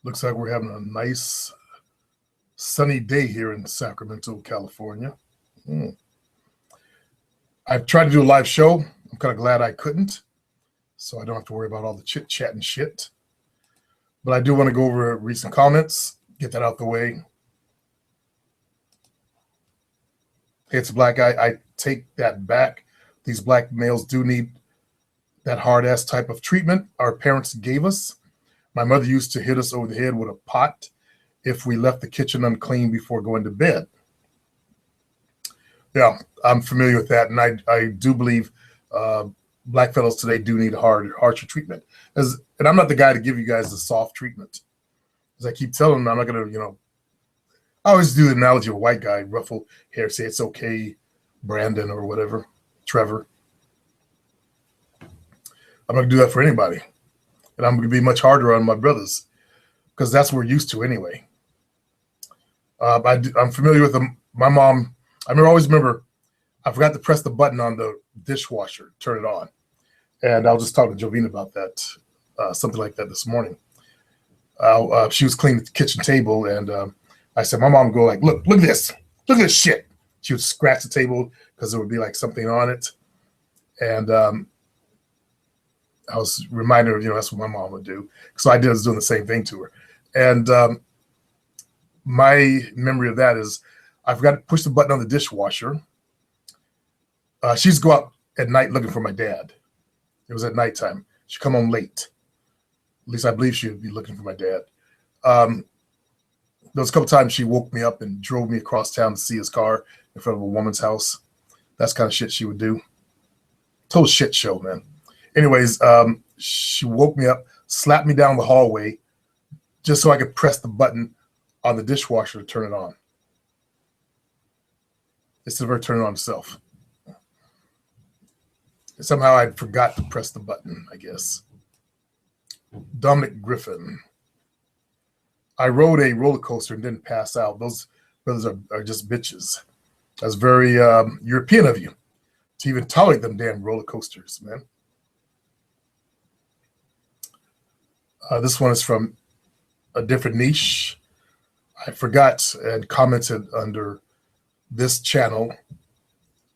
Looks like we're having a nice sunny day here in Sacramento, California. Mm. I've tried to do a live show. I'm kind of glad I couldn't, so I don't have to worry about all the chit chat and shit. But I do want to go over recent comments, get that out the way. Hey, it's a black guy. I take that back. These black males do need that hard ass type of treatment our parents gave us. My mother used to hit us over the head with a pot if we left the kitchen unclean before going to bed. Yeah, I'm familiar with that, and I do believe black fellows today do need harsher treatment. And I'm not the guy to give you guys the soft treatment. As I keep telling them, I'm not going to, I always do the analogy of a white guy, ruffle hair, say it's okay, Brandon or whatever, Trevor. I'm not going to do that for anybody. And I'm going to be much harder on my brothers because that's what we're used to anyway. I'm familiar with them. My mom, I always remember, I forgot to press the button on the dishwasher, turn it on. And I was just talking to Jovina about that, something like that this morning. She was cleaning the kitchen table, and I said, my mom would go like, look at this shit. She would scratch the table because there would be like something on it. And I was reminded her, that's what my mom would do. So I was doing the same thing to her. And my memory of that is I forgot to push the button on the dishwasher. She used to go out at night looking for my dad. It was at nighttime. She'd come home late. At least I believe she would be looking for my dad. There was a couple times she woke me up and drove me across town to see his car in front of a woman's house. That's kind of shit she would do. Total shit show, man. Anyways, she woke me up, slapped me down the hallway just so I could press the button on the dishwasher to turn it on. Instead of her turning it on herself. Somehow I forgot to press the button, I guess. Dominic Griffin. I rode a roller coaster and didn't pass out. Those brothers are just bitches. That's very European of you to even tolerate them damn roller coasters, man. This one is from a different niche. I forgot and commented under this channel.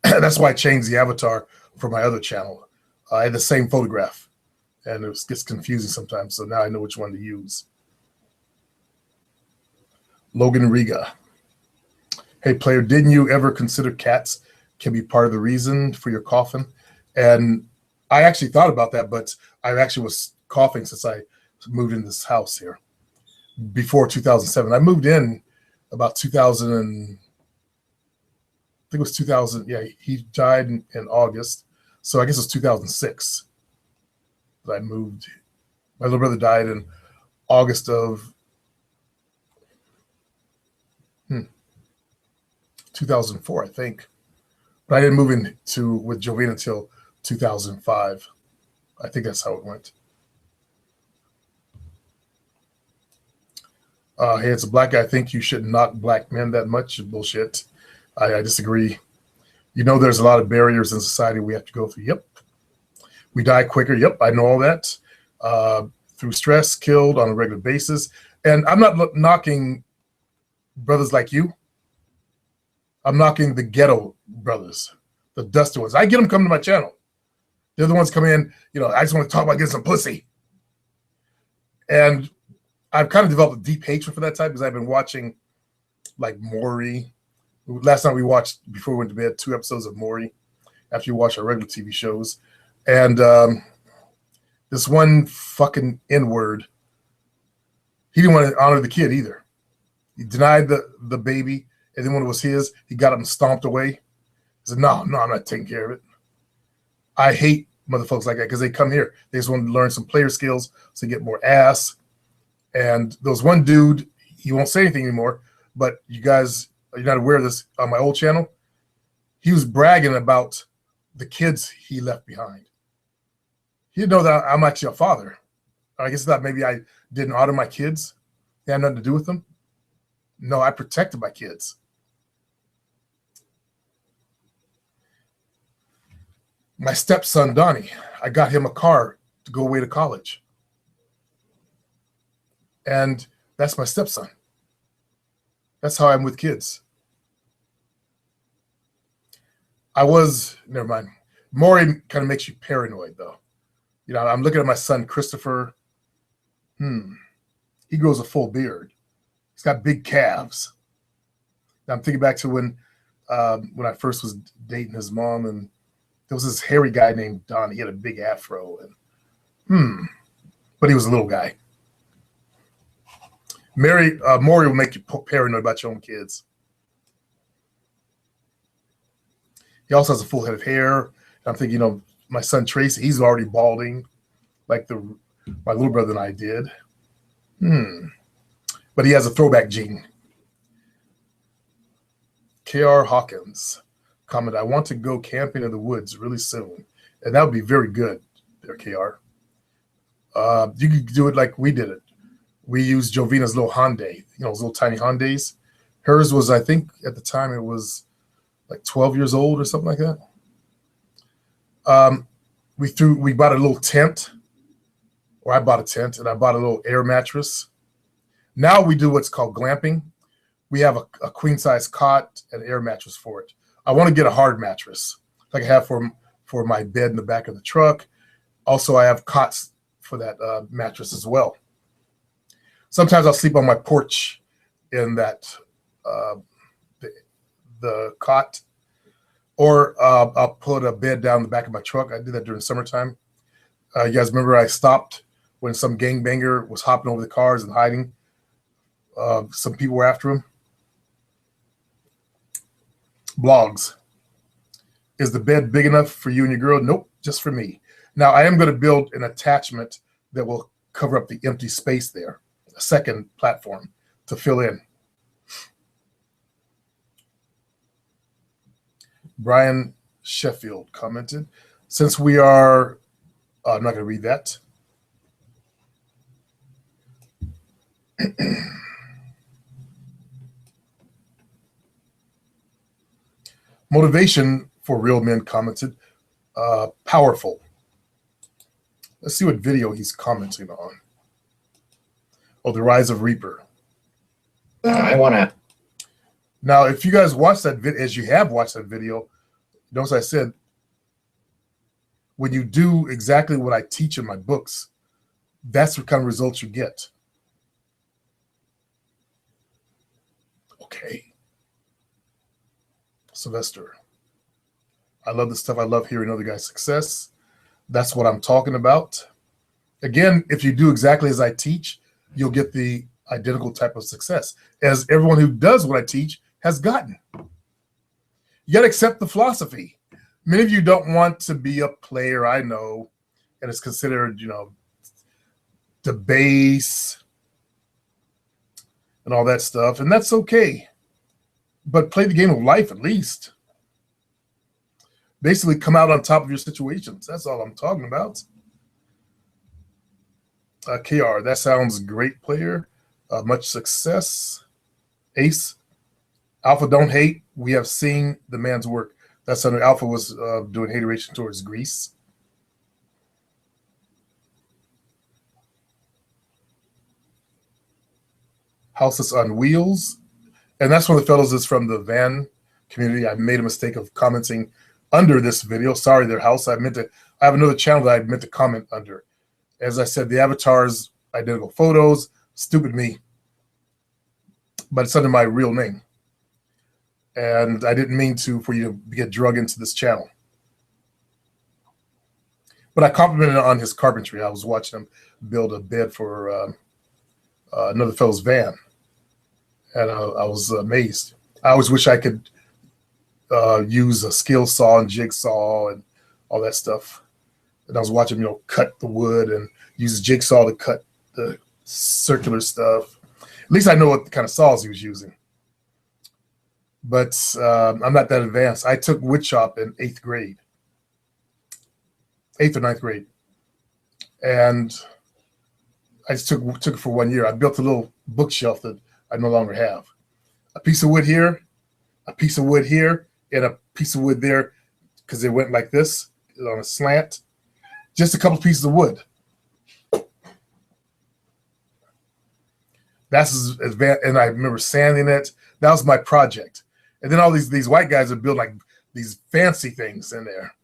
That's why I changed the avatar for my other channel. I had the same photograph, and it gets confusing sometimes, so now I know which one to use. Logan Riga. Hey, player, didn't you ever consider cats can be part of the reason for your coughing? And I actually thought about that, but I actually was coughing since I moved in this house here before 2007. I moved in about 2000 and I think it was 2000. Yeah, he died in August. So I guess it was 2006 that I moved. My little brother died in August of 2004, I think. But I didn't move in with Jovina until 2005. I think that's how it went. Hey, it's a black guy. I think you shouldn't knock black men that much. Bullshit. I disagree. There's a lot of barriers in society we have to go through. Yep. We die quicker. Yep, I know all that. Through stress, killed on a regular basis. And I'm not knocking brothers like you. I'm knocking the ghetto brothers, the dusty ones. I get them coming to my channel. They're the ones coming in, I just want to talk about getting some pussy. And I've kind of developed a deep hatred for that type because I've been watching like Maury. Last night we watched, before we went to bed, 2 episodes of Maury after you watch our regular TV shows. And this one fucking N-word, he didn't want to honor the kid either. He denied the baby, and then when it was his, he got up and stomped away. He said, no, I'm not taking care of it. I hate motherfuckers like that because they come here. They just want to learn some player skills so they get more ass. And there was one dude, he won't say anything anymore, but you guys, you're not aware of this, on my old channel, he was bragging about the kids he left behind. He didn't know that I'm actually a father. I guess that maybe I didn't honor my kids. It had nothing to do with them. No, I protected my kids. My stepson, Donnie, I got him a car to go away to college. And That's my stepson. That's how I'm with kids. Never mind. Maury kind of makes you paranoid, though. You know, I'm looking at my son, Christopher. He grows a full beard. He's got big calves. Now I'm thinking back to when I first was dating his mom, and there was this hairy guy named Don. He had a big afro, and but he was a little guy. Maury will make you paranoid about your own kids. He also has a full head of hair. I'm thinking, you know, my son Tracy, he's already balding, like my little brother and I did. But he has a throwback gene. K.R. Hawkins comment, I want to go camping in the woods really soon. And that would be very good there, K.R. You could do it like we did it. We used Jovina's little Hyundai, you know, those little tiny Hyundais. Hers was, I think, at the time it was like 12 years old or something like that. We bought a little tent, or I bought a tent, and I bought a little air mattress. Now we do what's called glamping. We have a queen size cot and air mattress for it. I want to get a hard mattress like I have for my bed in the back of the truck. Also, I have cots for that mattress as well. Sometimes I'll sleep on my porch in that the cot, or I'll put a bed down the back of my truck. I did that during summertime. You guys remember I stopped when some gangbanger was hopping over the cars and hiding. Some people were after him. Blogs. Is the bed big enough for you and your girl? Nope, just for me. Now, I am going to build an attachment that will cover up the empty space there, a second platform to fill in. Brian Sheffield commented, since we are, I'm not going to read that. Motivation for Real Men commented, powerful. Let's see what video he's commenting on. Oh, The Rise of Reaper. I want to. Now, if you guys watch that video, as you have watched that video, notice I said, when you do exactly what I teach in my books, that's what kind of results you get. Okay. Sylvester. I love this stuff. I love hearing other guys' success. That's what I'm talking about. Again, if you do exactly as I teach, you'll get the identical type of success, as everyone who does what I teach has gotten. You got to accept the philosophy. Many of you don't want to be a player, I know, and it's considered, you know, debase and all that stuff, and that's okay. But play the game of life at least. Basically, come out on top of your situations. That's all I'm talking about. KR, that sounds great, player. Much success. Ace, Alpha, don't hate. We have seen the man's work. That's under Alpha was doing hateration towards Greece. Houses on Wheels. And that's one of the fellows is from the van community. I made a mistake of commenting under this video. Sorry, their house. I have another channel that I meant to comment under. As I said, the avatars, identical photos, stupid me. But it's under my real name. And I didn't mean for you to get drug into this channel. But I complimented on his carpentry. I was watching him build a bed for another fellow's van. And I was amazed. I always wish I could use a skill saw and jigsaw and all that stuff. And I was watching him, you know, cut the wood and use a jigsaw to cut the circular stuff. At least I know what kind of saws he was using. But I'm not that advanced. I took woodshop in 8th grade. 8th or 9th grade. And I just took it for 1 year. I built a little bookshelf that I no longer have. A piece of wood here, a piece of wood here, and a piece of wood there, because it went like this on a slant. Just a couple pieces of wood. That's as advanced. And I remember sanding it. That was my project. And then all these white guys would build like these fancy things in there.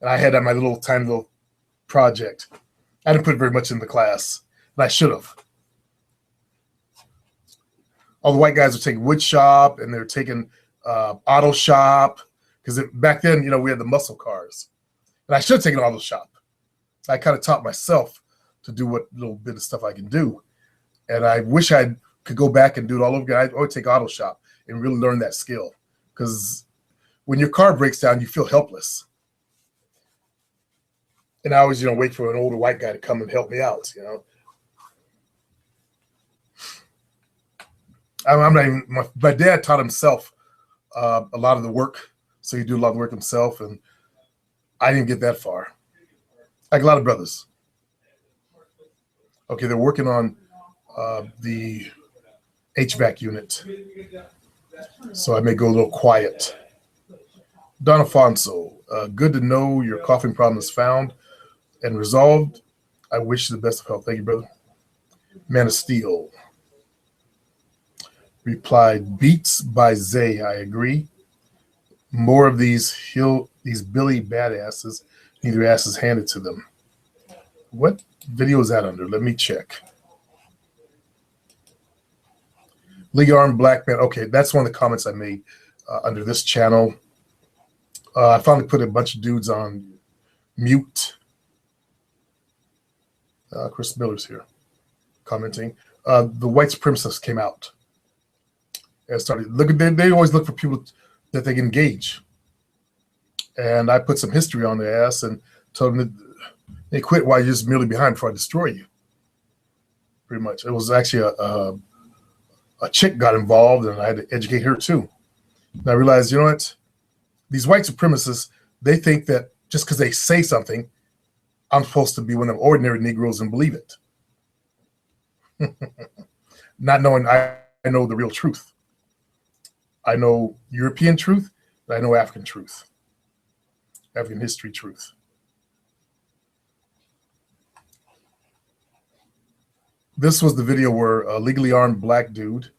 And I had my little tiny little project. I didn't put very much in the class, and I should have. All the white guys were taking wood shop, and they were taking auto shop, because back then, we had the muscle cars. And I should have taken auto shop. I kind of taught myself to do what little bit of stuff I can do. And I wish I could go back and do it all over again. I would take auto shop and really learn that skill. Because when your car breaks down, you feel helpless. And I always, wait for an older white guy to come and help me out, I'm not even, my dad taught himself a lot of the work. So he do a lot of work himself. And I didn't get that far. Like a lot of brothers. Okay, they're working on the HVAC unit. So I may go a little quiet. Don Afonso, good to know your coughing problem is found and resolved. I wish you the best of health. Thank you, brother. Man of Steel replied, Beats by Zay, I agree. More of these Billy badasses need their asses handed to them. What video is that under? Let me check. League Armed Black Man. Okay, that's one of the comments I made under this channel. I finally put a bunch of dudes on mute. Chris Miller's here commenting. The white supremacists came out and started looking. They always look for people that they can engage. And I put some history on their ass and told them that they quit while you're just merely behind before I destroy you. Pretty much. It was actually a chick got involved, and I had to educate her too. And I realized, you know what? These white supremacists, they think that just because they say something, I'm supposed to be one of them ordinary Negroes and believe it. Not knowing I know the real truth. I know European truth, and I know African truth. African history truth. This was the video where a legally armed black dude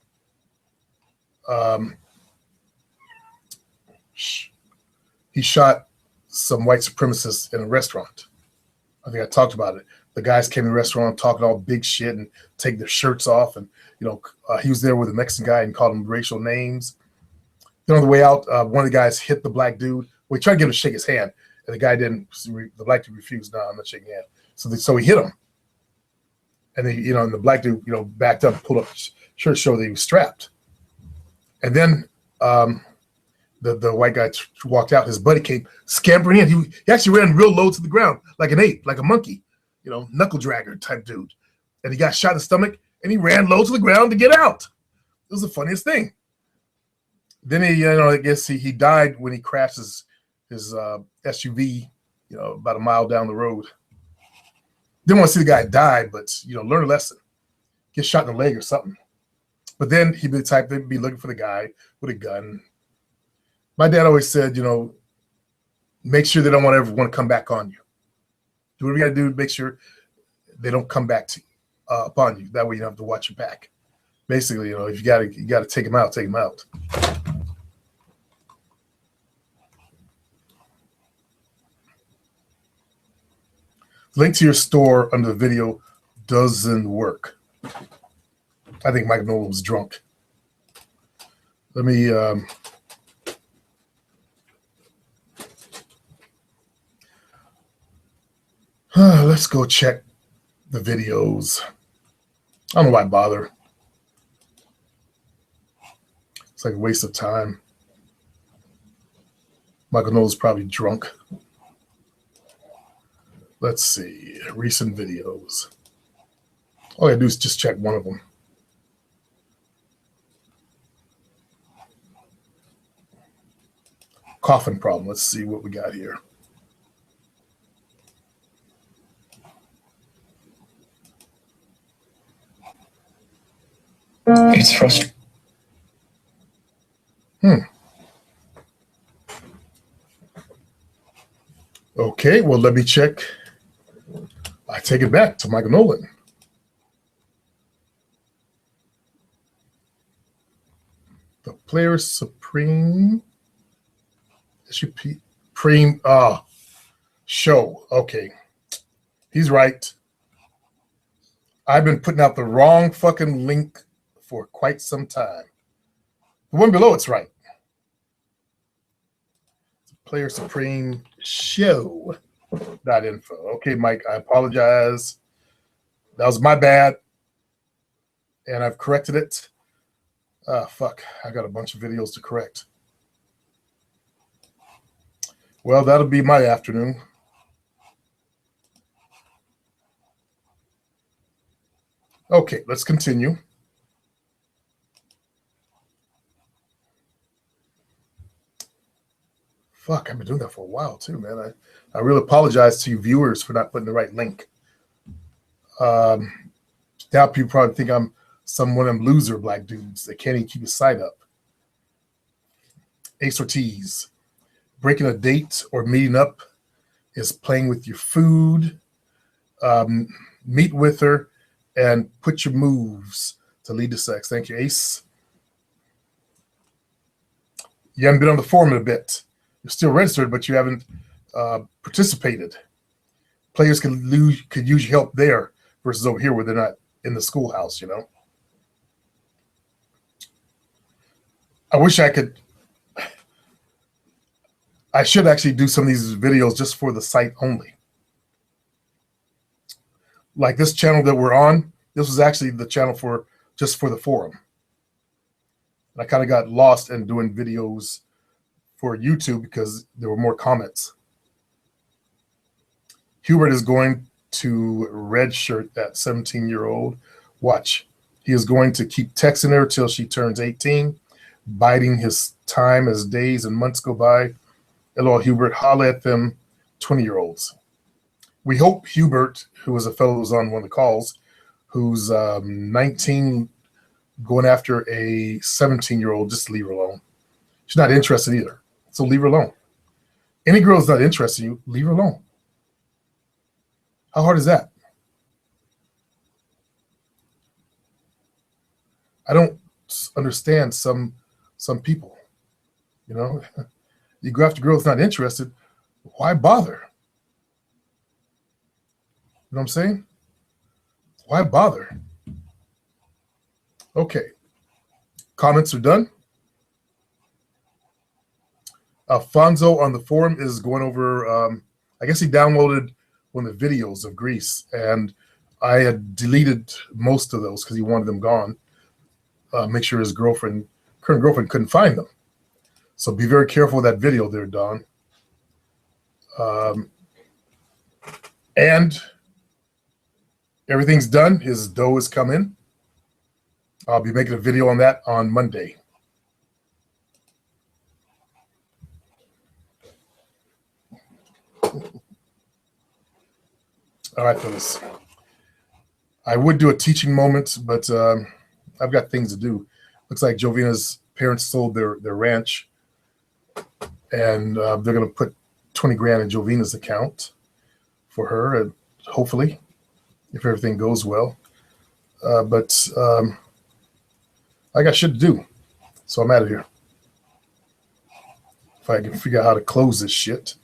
he shot some white supremacists in a restaurant. I think I talked about it. The guys came to the restaurant talking all big shit and take their shirts off. And, he was there with a Mexican guy and called him racial names. Then on the way out, one of the guys hit the black dude. We tried to get him to shake his hand, and the guy didn't. The black dude refused. No, I'm not shaking hand. So he hit him. And and the black dude, backed up, pulled up his shirt to show that he was strapped. And then the white guy walked out. His buddy came scampering in. He actually ran real low to the ground, like an ape, like a monkey, knuckle dragger type dude. And he got shot in the stomach, and he ran low to the ground to get out. It was the funniest thing. Then I guess he died when he crashed his SUV, about a mile down the road. Didn't want to see the guy die, but learn a lesson. Get shot in the leg or something. But then he'd be the type that'd be looking for the guy with a gun. My dad always said, make sure they don't ever want to come back on you. Do whatever you got to do to make sure they don't come back to upon you. That way you don't have to watch your back. Basically, if you got to take them out, take them out. Link to your store under the video doesn't work. I think Mike Nolan was drunk. Let me let's go check the videos. I don't know why I bother. It's like a waste of time. Michael Nolan's probably drunk. Let's see, recent videos. All I gotta do is just check one of them. Coffin problem. Let's see what we got here. It's frustrating. Okay, well, let me check. I take it back to Michael Nolan. Player Supreme. Supreme show. Okay. He's right. I've been putting out the wrong fucking link for quite some time. The one below it's right. Player Supreme show.info. Okay, Mike, I apologize. That was my bad. And I've corrected it. Fuck. I got a bunch of videos to correct. Well, that'll be my afternoon. Okay, let's continue. Fuck, I've been doing that for a while too, man. I really apologize to you viewers for not putting the right link. Now people probably think I'm some one of them loser black dudes that can't even keep his site up. Ace Ortiz. Breaking a date or meeting up is playing with your food. Meet with her and put your moves to lead to sex. Thank you, Ace. You haven't been on the forum in a bit. You're still registered, but you haven't participated. Players could use your help there versus over here where they're not in the schoolhouse, you know. I wish I could. I should actually do some of these videos just for the site only. Like this channel that we're on, this was actually the channel for just for the forum. And I kind of got lost in doing videos for YouTube because there were more comments. Hubert is going to redshirt that 17-year-old. Watch. He is going to keep texting her till she turns 18, biding his time as days and months go by. Hello, Hubert. Holla at them 20-year-olds. We hope Hubert, who was a fellow who was on one of the calls, who's 19, going after a 17-year-old, just leave her alone. She's not interested either, so leave her alone. Any girl who's not interested in you, leave her alone. How hard is that? I don't understand some people, you know. You go after girls not interested, why bother? You know what I'm saying? Why bother? Okay. Comments are done. Alfonso on the forum is going over, I guess he downloaded one of the videos of Greece, and I had deleted most of those because he wanted them gone. Make sure his current girlfriend couldn't find them. So be very careful with that video there, Don. And everything's done. His dough has come in. I'll be making a video on that on Monday. All right, fellas. I would do a teaching moment, but I've got things to do. Looks like Jovina's parents sold their ranch, and they're going to put 20 grand in Jovina's account for her, and hopefully, if everything goes well. But I got shit to do, so I'm out of here. If I can figure out how to close this shit.